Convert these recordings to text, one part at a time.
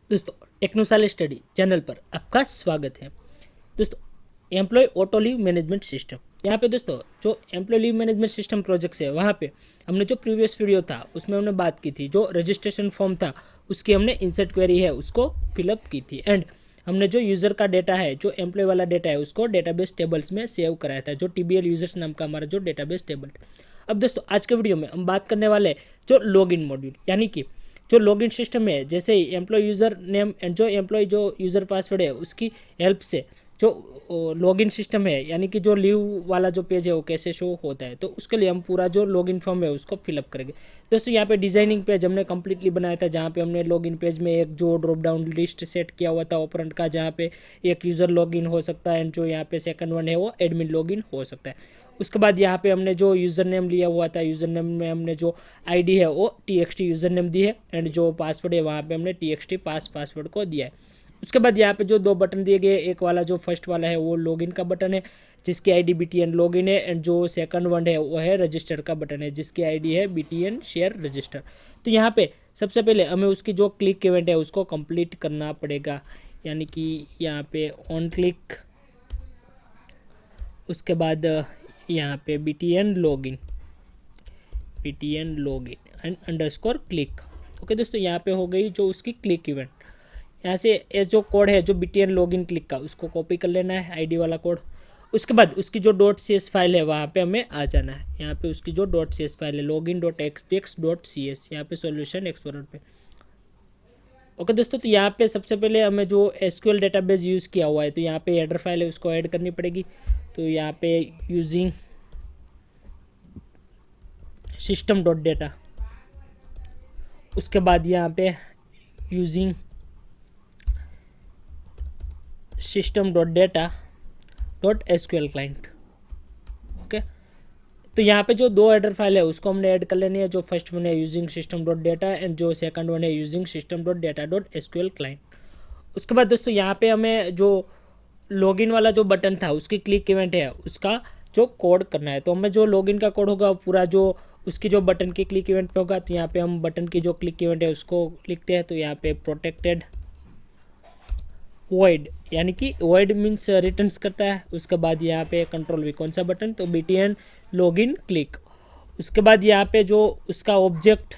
दोस्तों टेक्नोसाल study channel पर आपका स्वागत है। दोस्तों employee auto leave management system, यहाँ पे दोस्तों जो employee leave management system projects है वहाँ पे हमने जो प्रीवियस वीडियो था उसमें हमने बात की थी, जो रजिस्ट्रेशन फॉर्म था उसकी हमने इंसर्ट क्वेरी है उसको फिलअप की थी एंड हमने जो यूज़र का डेटा है, जो एम्प्लॉय वाला डेटा है उसको डेटाबेस टेबल्स में सेव कराया था, जो TBL यूजर्स नाम का हमारा जो डेटाबेस टेबल था। अब दोस्तों आज के वीडियो में हम बात करने वाले जो लॉगिन मॉड्यूल, यानी कि जो लॉगिन सिस्टम है, जैसे ही एम्प्लॉय यूज़र नेम एंड जो एम्प्लॉय जो यूज़र पासवर्ड है उसकी हेल्प से जो लॉगिन सिस्टम है, यानी कि जो लीव वाला जो पेज है वो कैसे शो होता है, तो उसके लिए हम पूरा जो लॉगिन फॉर्म है उसको फिलअप करेंगे। दोस्तों यहाँ पे डिजाइनिंग पेज हमने कम्प्लीटली बनाया था, जहाँ पे हमने लॉगिन पेज में एक जो ड्रॉप डाउन लिस्ट सेट किया हुआ था ऑपरेंट का, जहाँ पे एक यूज़र लॉगिन हो सकता है एंड जो यहाँ पे सेकंड वन है वो एडमिन लॉगिन हो सकता है। उसके बाद यहाँ पे हमने जो यूज़र नेम लिया हुआ था, यूज़र नेम में हमने जो आईडी है वो TXT यूज़र नेम दी है एंड जो पासवर्ड है वहाँ पे हमने TXT पासवर्ड को दिया है। उसके बाद यहाँ पे जो दो बटन दिए गए, एक वाला जो फर्स्ट वाला है वो लॉगिन का बटन है जिसकी आईडी BTN लॉगिन है एंड जो सेकंड वन है वो है रजिस्टर का बटन है जिसकी आईडी है BTN शेयर रजिस्टर। तो यहाँ पे सबसे पहले हमें उसकी जो क्लिक इवेंट है उसको कंप्लीट करना पड़ेगा, यानी कि यहाँ पे ऑन क्लिक, उसके बाद यहाँ पे BTN login and underscore click. Okay दोस्तों, यहाँ पे हो गई जो उसकी क्लिक इवेंट। यहाँ से ये जो कोड है जो BTN लॉगिन क्लिक का उसको कॉपी कर लेना है, आईडी वाला कोड। उसके बाद उसकी जो .cs फाइल है वहाँ पे हमें आ जाना है। यहाँ पे उसकी जो .cs फाइल है login.xpx.cs, यहाँ पे सॉल्यूशन एक्सप्लोरर पे। ओके दोस्तों, तो यहाँ पे सबसे पहले हमें जो SQL डेटाबेस यूज़ किया हुआ है तो यहाँ पे हेडर फाइल है उसको ऐड करनी पड़ेगी। तो यहाँ पे यूजिंग system.data, उसके बाद यहाँ पे यूजिंग system.data.sql क्लाइंट। ओके, तो यहाँ पे जो दो हेडर फाइल है उसको हमने ऐड कर लेनी है, जो फर्स्ट वन है यूजिंग system.data एंड जो सेकंड वन है यूजिंग system.data.sql क्लाइंट। उसके बाद दोस्तों यहाँ पे हमें जो लॉगिन वाला जो बटन था उसकी क्लिक इवेंट है उसका जो कोड करना है। तो हमें जो लॉगिन का कोड होगा पूरा जो उसकी जो बटन की क्लिक इवेंट पे होगा, तो यहाँ पे हम बटन की जो क्लिक इवेंट है उसको लिखते हैं। तो यहाँ पे प्रोटेक्टेड वॉइड, यानी कि वॉइड मीन्स रिटर्न्स करता है। उसके बाद यहाँ पे कंट्रोल V कौन सा बटन, तो BTN लॉगिन क्लिक। उसके बाद यहाँ पे जो उसका ऑब्जेक्ट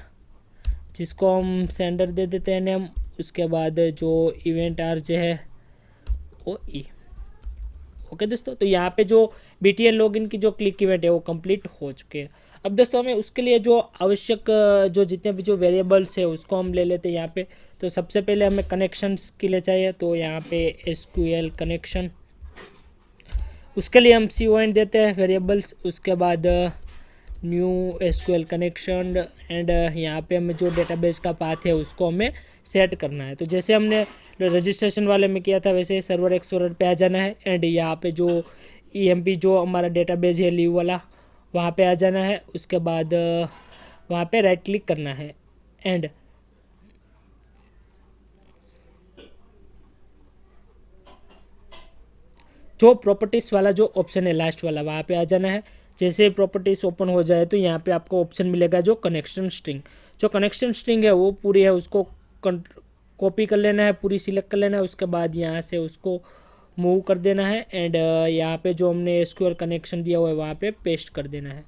जिसको हम सेंडर दे देते हैं नेम, उसके बाद जो इवेंट RJ है वो E। ओके दोस्तों, तो यहाँ पे जो BTN लॉगिन की जो क्लिक इवेंट है वो कंप्लीट हो चुके हैं। अब दोस्तों हमें उसके लिए जो आवश्यक जो जितने भी जो वेरिएबल्स है उसको हम ले लेते हैं यहाँ पे। तो सबसे पहले हमें कनेक्शंस के लिए चाहिए, तो यहाँ पे SQL कनेक्शन, उसके लिए हम CON देते हैं वेरिएबल्स। उसके बाद न्यू SQL कनेक्शन एंड यहाँ पे हमें जो डेटाबेस का पाथ है उसको हमें सेट करना है। तो जैसे हमने रजिस्ट्रेशन वाले में किया था वैसे सर्वर एक्सप्लोरर पे आ जाना है एंड यहाँ पे जो EMP जो हमारा डेटाबेस है लीव वाला वहाँ पे आ जाना है। उसके बाद वहाँ पे राइट क्लिक करना है एंड जो प्रॉपर्टीज़ वाला जो ऑप्शन है लास्ट वाला वहाँ पे आ जाना है। जैसे प्रॉपर्टीज़ ओपन हो जाए तो यहाँ पे आपको ऑप्शन मिलेगा जो कनेक्शन स्ट्रिंग। जो कनेक्शन स्ट्रिंग है वो पूरी है उसको कॉपी कर लेना है, पूरी सिलेक्ट कर लेना है। उसके बाद यहाँ से उसको मूव कर देना है एंड यहाँ पे जो हमने SQL कनेक्शन दिया हुआ है वहाँ पे पेस्ट कर देना है।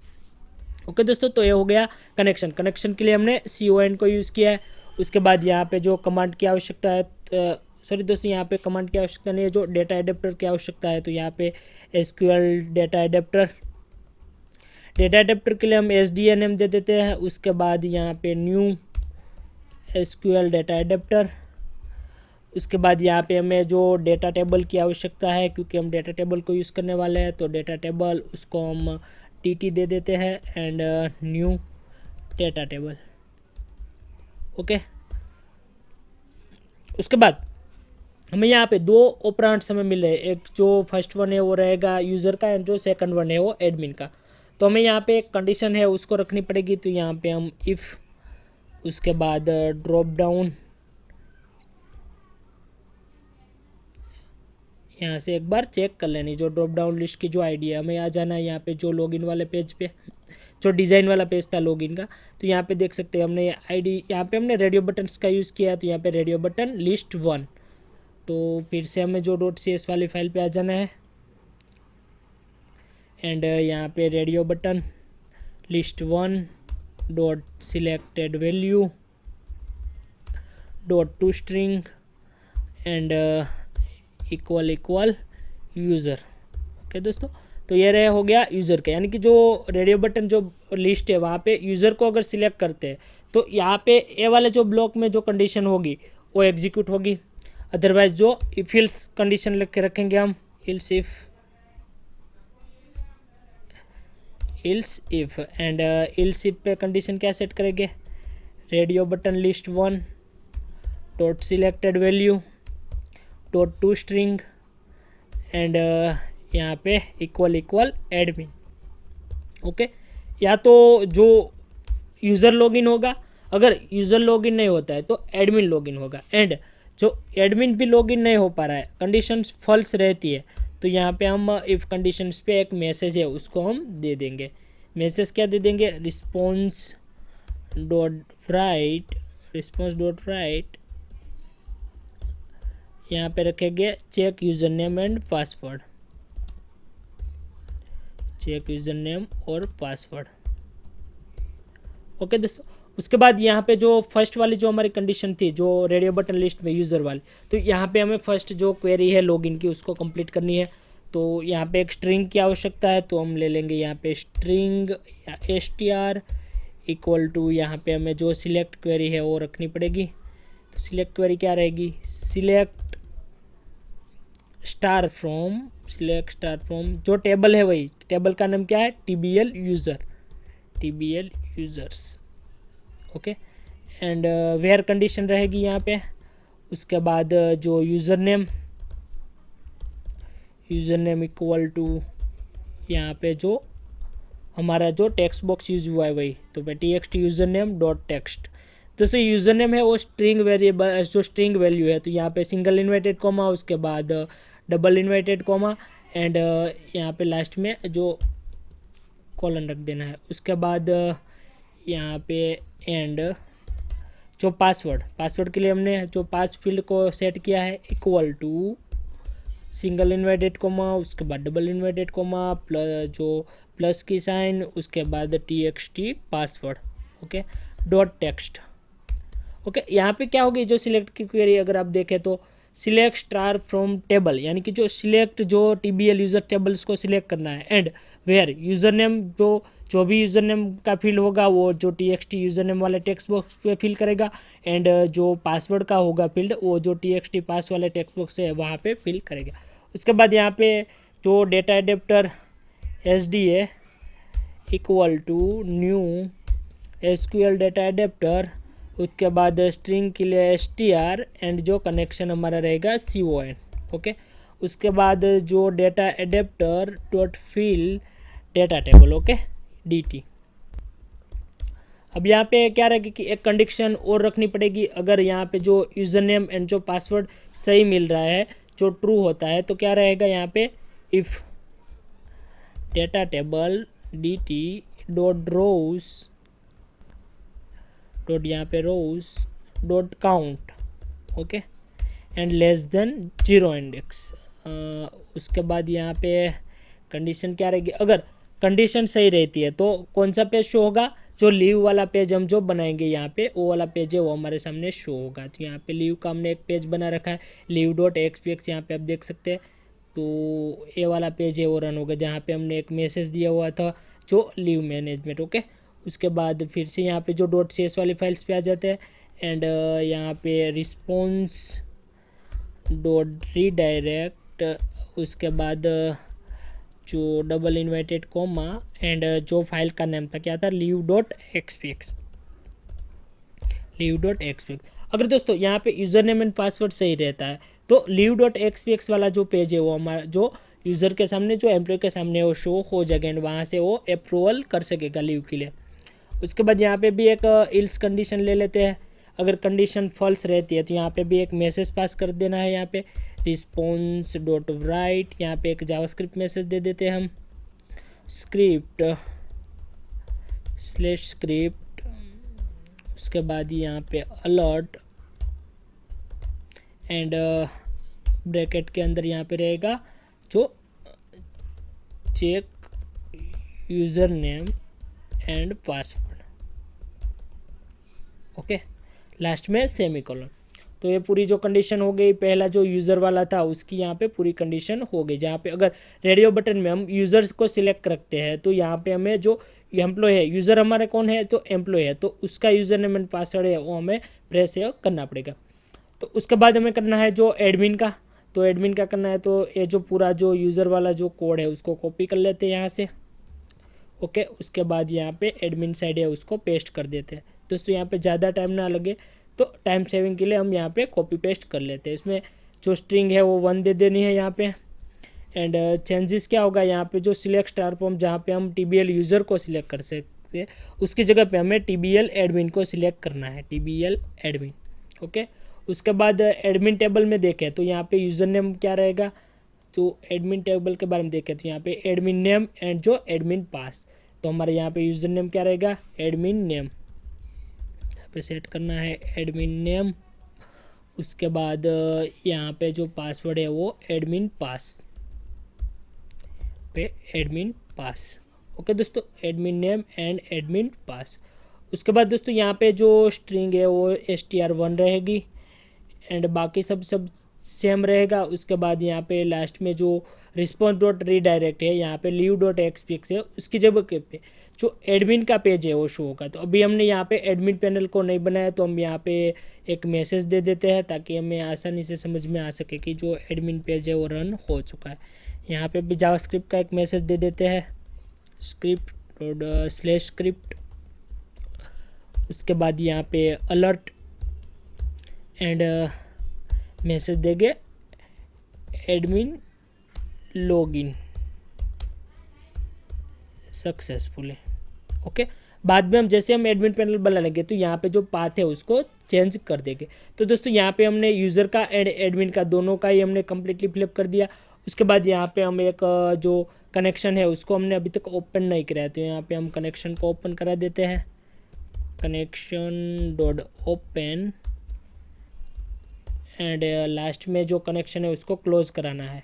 ओके दोस्तों, तो ये हो गया कनेक्शन। कनेक्शन के लिए हमने CON को यूज़ किया है। उसके बाद यहाँ पे जो कमांड की आवश्यकता है, सॉरी दोस्तों यहाँ पे कमांड की आवश्यकता नहीं है, जो डेटा एडेप्टर की आवश्यकता है। तो यहाँ पे SQL डेटा एडेप्टर के लिए हम SDA नेम दे देते हैं। उसके बाद यहाँ पे न्यू SQL डेटा एडेप्टर। उसके बाद यहाँ पे हमें जो डेटा टेबल की आवश्यकता है, क्योंकि हम डेटा टेबल को यूज़ करने वाले हैं, तो डेटा टेबल उसको हम TT दे देते हैं and new data table. Okay, उसके बाद हमें यहाँ पे दो ऑपरेंड्स हमें मिले, एक जो फर्स्ट वन है वो रहेगा यूज़र का एंड जो सेकंड वन है वो एडमिन का। तो हमें यहाँ पे एक कंडीशन है उसको रखनी पड़ेगी। तो यहाँ पे हम इफ़, उसके बाद ड्रॉप डाउन, यहाँ से एक बार चेक कर लेनी, जो ड्रॉप डाउन लिस्ट की जो आईडी है, हमें आ जाना है यहाँ पे जो लॉगिन वाले पेज पे, जो डिज़ाइन वाला पेज था लॉगिन का। तो यहाँ पे देख सकते हैं हमने आईडी, यहाँ पे हमने रेडियो बटन्स का यूज़ किया, तो यहाँ पे रेडियो बटन लिस्ट 1। तो फिर से हमें जो .cs वाली फाइल पे आ जाना है एंड यहाँ पे radio button list 1 dot selected value dot to string and equal user. Okay दोस्तों, तो ये रहे हो गया यूज़र का, यानी कि जो रेडियो बटन जो लिस्ट है वहाँ पे यूज़र को अगर सिलेक्ट करते हैं तो यहाँ पे ए वाले जो ब्लॉक में जो कंडीशन होगी वो एग्जीक्यूट होगी। अदरवाइज जो इफ एल्स कंडीशन लिख के रखेंगे हम, ills if and ills if पे कंडीशन क्या सेट करेंगे, radio button list 1 dot selected value dot to string and यहाँ पे इक्वल एडमिन। ओके, या तो जो यूज़र लॉगिन होगा, अगर यूज़र लॉगिन नहीं होता है तो एडमिन लॉगिन होगा, एंड जो एडमिन भी लॉगिन नहीं हो पा रहा है, कंडीशंस फॉल्स रहती है, तो यहाँ पे हम इफ़ कंडीशंस पे एक मैसेज है उसको हम दे देंगे। मैसेज क्या दे देंगे, रिस्पॉन्स डॉट राइट यहाँ पे रखेंगे check user name and password, check user name और पासवर्ड। ओके दोस्तों, उसके बाद यहाँ पे जो फर्स्ट वाली जो हमारी कंडीशन थी जो रेडियो बटन लिस्ट में यूज़र वाली, तो यहाँ पे हमें फर्स्ट जो क्वेरी है लॉगिन की उसको कंप्लीट करनी है। तो यहाँ पे एक स्ट्रिंग की आवश्यकता है, तो हम ले लेंगे यहाँ पे स्ट्रिंग या str इक्वल टू, यहाँ पे हमें जो सिलेक्ट क्वेरी है वो रखनी पड़ेगी। तो सिलेक्ट क्वेरी क्या रहेगी, सिलेक्ट स्टार फ्रॉम जो टेबल है वही टेबल का नाम क्या है, TBL यूज़र्स। ओके, एंड वेयर कंडीशन रहेगी यहाँ पे। उसके बाद जो यूज़र नेम इक्वल टू यहाँ पे जो हमारा जो टेक्स्ट बॉक्स यूज हुआ है वही, तो txt user name dot text. दोस्तों यूज़र नेम है वो स्ट्रिंग वेरिएबल जो स्ट्रिंग वैल्यू है, तो यहाँ पे सिंगल इन्वर्टेड कॉमा, उसके बाद डबल इन्वर्टेड कॉमा एंड यहाँ पे लास्ट में जो कॉलन रख देना है। उसके बाद यहाँ पे एंड जो पासवर्ड के लिए हमने जो पास फील्ड को सेट किया है equal to single inverted comma, उसके बाद डबल इन्वर्टेड कॉमा प्लस की साइन, उसके बाद txt password. Okay, dot text. Okay, यहाँ पे क्या होगी जो सिलेक्ट की क्वेरी अगर आप देखें तो सिलेक्ट स्टार फ्रॉम टेबल, यानी कि जो सिलेक्ट जो TBL यूज़र टेबल्स को सिलेक्ट करना है, एंड वेयर यूज़र नेम जो भी यूज़र नेम का फील्ड होगा वो जो txt यूज़र नेम वाले टेक्स्ट बॉक्स पे फिल करेगा, एंड जो पासवर्ड का होगा फील्ड वो जो txt पास वाले टेक्स्ट बॉक्स है वहाँ पे फिल करेगा। उसके बाद यहाँ पे जो data adapter SDA equal to new SQL data adapter, उसके बाद स्ट्रिंग के लिए str एंड जो कनेक्शन हमारा रहेगा con। ओके, उसके बाद जो data adapter dot fill data table, okay dt। अब यहाँ पे क्या रहेगी कि एक कंडीशन और रखनी पड़ेगी, अगर यहाँ पे जो यूज़र नेम एंड जो पासवर्ड सही मिल रहा है, जो ट्रू होता है, तो क्या रहेगा यहाँ पे if data table dt dot rows dot यहाँ पे rows dot count, okay and less than 0 index. उसके बाद यहाँ पे कंडीशन क्या रहेगी, अगर कंडीशन सही रहती है तो कौन सा पेज शो होगा, जो लीव वाला पेज हम जो बनाएंगे यहाँ पे वो वाला पेज है वो हमारे सामने शो होगा। तो यहाँ पे लीव का हमने एक पेज बना रखा है लीव डॉट xpx, यहाँ पे आप देख सकते हैं। तो ये वाला पेज है वो रन होगा जहाँ पे हमने एक मैसेज दिया हुआ था जो लीव मैनेजमेंट। ओके, उसके बाद फिर से यहाँ पे जो .cs वाली फाइल्स पे आ जाते हैं एंड यहाँ पे रिस्पॉन्स डॉट रीडायरेक्ट, उसके बाद जो डबल इन्वर्टेड कॉमा एंड जो फाइल का नाम था क्या था, लीव डॉट एक्सपीएक्स। अगर दोस्तों यहाँ पे यूज़र नेम एंड पासवर्ड सही रहता है तो लीव डॉट एक्सपीएक्स वाला जो पेज है वो हमारा जो यूज़र के सामने जो एम्प्लॉय के सामने वो शो हो जाएगा एंड वहाँ से वो अप्रूवल कर सकेगा लीव के लिए। उसके बाद यहाँ पे भी एक इल्स कंडीशन ले लेते हैं, अगर कंडीशन फॉल्स रहती है तो यहाँ पे भी एक मैसेज पास कर देना है। यहाँ पे रिस्पॉन्स डॉट राइट, यहाँ पे एक जावास्क्रिप्ट मैसेज दे देते हैं हम, स्क्रिप्ट स्लैश स्क्रिप्ट, उसके बाद यहाँ पे अलर्ट एंड ब्रैकेट के अंदर यहाँ पे रहेगा जो check user name and password, okay, last में सेमीकोलन। तो ये पूरी जो कंडीशन हो गई, पहला जो यूज़र वाला था उसकी यहाँ पे पूरी कंडीशन हो गई। जहाँ पे अगर रेडियो बटन में हम यूज़र्स को सिलेक्ट रखते हैं तो यहाँ पे हमें जो एम्प्लॉय है, यूज़र हमारे कौन है, तो एम्प्लॉय है, तो उसका यूज़र नेम एंड पासवर्ड है वो हमें प्रेस करना पड़ेगा। तो उसके बाद हमें करना है जो एडमिन का, तो एडमिन का करना है तो ये जो पूरा जो यूज़र वाला जो कोड है उसको कॉपी कर लेते हैं यहाँ से, ओके। उसके बाद यहाँ पे एडमिन साइड है उसको पेस्ट कर देते हैं। दोस्तों यहाँ पे ज़्यादा टाइम ना लगे तो टाइम सेविंग के लिए हम यहाँ पे कॉपी पेस्ट कर लेते हैं। इसमें जो स्ट्रिंग है वो 1 दे देनी है यहाँ पे। एंड चेंजेस क्या होगा, यहाँ पे जो सिलेक्ट स्टार फॉर्म जहाँ पे हम TBL यूज़र को सिलेक्ट कर सकते हैं उसकी जगह पे हमें TBL एडमिन को सिलेक्ट करना है, TBL एडमिन, ओके। उसके बाद एडमिन टेबल में देखें तो यहाँ पे यूज़र नेम क्या रहेगा, तो एडमिन टेबल के बारे में देखें तो यहाँ पे एडमिन नेम एंड जो एडमिन पास, तो हमारे यहाँ पे यूज़र नेम क्या रहेगा, एडमिन नेम, यहाँ पे सेट करना है एडमिन नेम। उसके बाद यहाँ पे जो पासवर्ड है वो एडमिन पास पे एडमिन पास, ओके दोस्तों, एडमिन नेम एंड एडमिन पास। उसके बाद दोस्तों यहाँ पे जो स्ट्रिंग है वो str1 रहेगी एंड बाकी सब सेम रहेगा। उसके बाद यहाँ पे लास्ट में जो रिस्पॉन्स डॉट रीडायरेक्ट है, यहाँ पे लीव डॉट एक्सपीएक्स है, उसकी जगह पे जो एडमिन का पेज है वो शो होगा। तो अभी हमने यहाँ पे एडमिन पैनल को नहीं बनाया तो हम यहाँ पे एक मैसेज दे देते हैं ताकि हमें आसानी से समझ में आ सके कि जो एडमिन पेज है वो रन हो चुका है। यहाँ पे भी जावास्क्रिप्ट का एक मैसेज दे देते हैं, स्क्रिप्ट डॉट स्लैश स्क्रिप्ट, उसके बाद यहाँ पे अलर्ट एंड मैसेज देंगे एडमिन लॉगिन सक्सेसफुली, ओके। बाद में हम जैसे हम एडमिन पैनल बना लेंगे तो यहाँ पे जो पाथ है उसको चेंज कर देंगे। तो दोस्तों यहाँ पे हमने यूज़र का एंड एडमिन का दोनों का ही हमने कम्प्लीटली फिलअप कर दिया। उसके बाद यहाँ पे हम एक जो कनेक्शन है उसको हमने अभी तक ओपन नहीं कराया, तो यहाँ पे हम कनेक्शन को ओपन करा देते हैं, connection dot open and last में जो कनेक्शन है उसको क्लोज कराना है।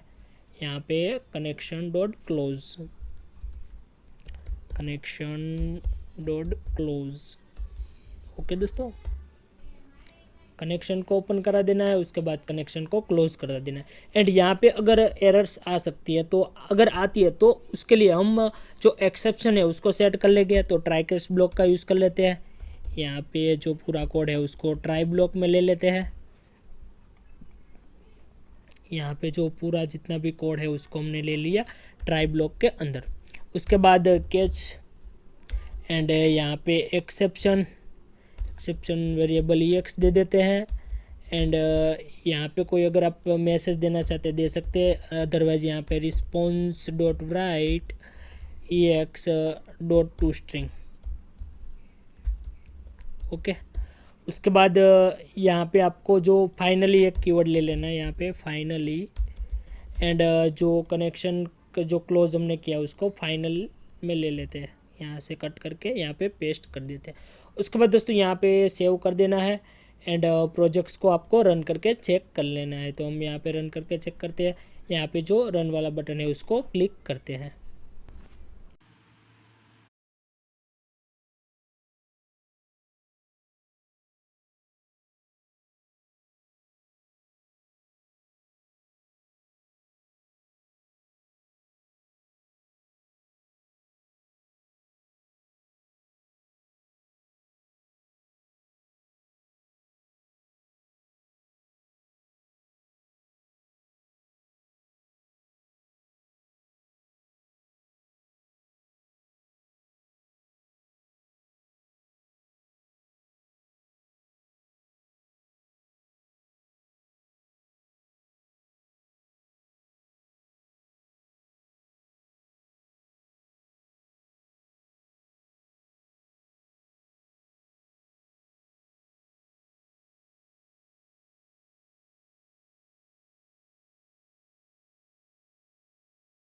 यहाँ पे connection dot close, connection dot close, okay दोस्तों, कनेक्शन को ओपन करा देना है, उसके बाद कनेक्शन को क्लोज करा देना है। एंड यहाँ पे अगर एरर्स आ सकती है तो अगर आती है तो उसके लिए हम जो एक्सेप्शन है उसको सेट कर लेंगे। तो ट्राई कैच ब्लॉक का यूज़ कर लेते हैं। यहाँ पे जो पूरा कोड है उसको ट्राई ब्लॉक में ले लेते हैं। यहाँ पे जो पूरा जितना भी कोड है उसको हमने ले लिया ट्राई ब्लॉक के अंदर। उसके बाद कैच एंड यहाँ पे एक्सेप्शन वेरिएबल EX दे देते हैं। एंड यहाँ पे कोई अगर आप मैसेज देना चाहते दे सकते हैं, अदरवाइज यहाँ पे response dot right EX dot to string, okay. उसके बाद यहाँ पे आपको जो फाइनली एक कीवर्ड ले लेना है, यहाँ पे फाइनली एंड जो कनेक्शन जो क्लोज हमने किया उसको फाइनल में ले लेते हैं, यहाँ से कट करके यहाँ पे पेस्ट कर देते हैं। उसके बाद दोस्तों यहाँ पे सेव कर देना है एंड प्रोजेक्ट्स को आपको रन करके चेक कर लेना है। तो हम यहाँ पे रन करके चेक करते हैं, यहाँ पे जो रन वाला बटन है उसको क्लिक करते हैं।